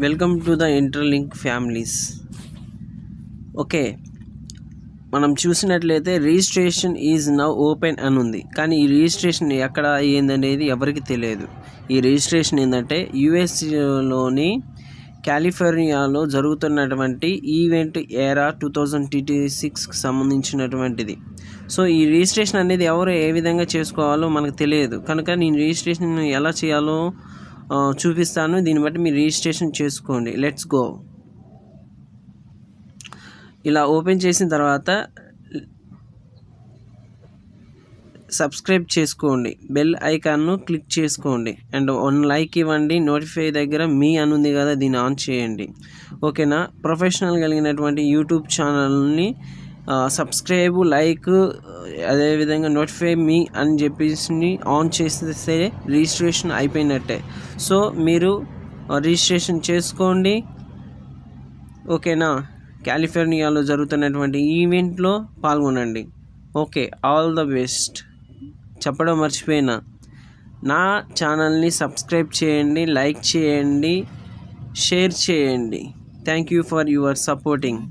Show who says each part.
Speaker 1: Welcome to the interlink families. Okay, మనం చూసినట్లయితే registration is now open అని ఉంది. కానీ ఈ రిజిస్ట్రేషన్ ఎక్కడ ఏందనేది ఎవరికి తెలియదు. ఈ రిజిస్ట్రేషన్ ఏంటంటే యుఎస్లోని కాలిఫోర్నియాలో జరుగుతున్నటువంటి ఈవెంట్ ఎరా 2026కి సంబంధించినటువంటిది. సో ఈ రిజిస్ట్రేషన్ అనేది ఎవరు ఏ విధంగా చేసుకోవాలో మనకు తెలియదు. కనుక నేను రిజిస్ట్రేషన్ ఎలా చేయాలో చూపిస్తాను. దీన్ని బట్టి మీరు రిజిస్ట్రేషన్ చేసుకోండి. Let's go. ఇలా ఓపెన్ చేసిన తర్వాత సబ్స్క్రైబ్ చేసుకోండి, బెల్ ఐకాన్ను క్లిక్ చేసుకోండి అండ్ 1 లైక్ ఇవ్వండి. నోటిఫై దగ్గర మీ అని ఉంది కదా, దీన్ని ఆన్ చేయండి. ఓకేనా. ప్రొఫెషనల్ కలిగినటువంటి యూట్యూబ్ ఛానల్ని సబ్స్క్రైబ్, లైక్, అదేవిధంగా నోటిఫై మీ అని చెప్పేసి ఆన్ చేస్తే రిజిస్ట్రేషన్ అయిపోయినట్టే. సో మీరు రిజిస్ట్రేషన్ చేసుకోండి. ఓకేనా. కాలిఫోర్నియాలో జరుగుతున్నటువంటి ఈవెంట్లో పాల్గొనండి. Okay, all the best. చెప్పడం మర్చిపోయినా, నా ఛానల్ని సబ్స్క్రైబ్ చేయండి, లైక్ చేయండి, షేర్ చేయండి. Thank you for your supporting.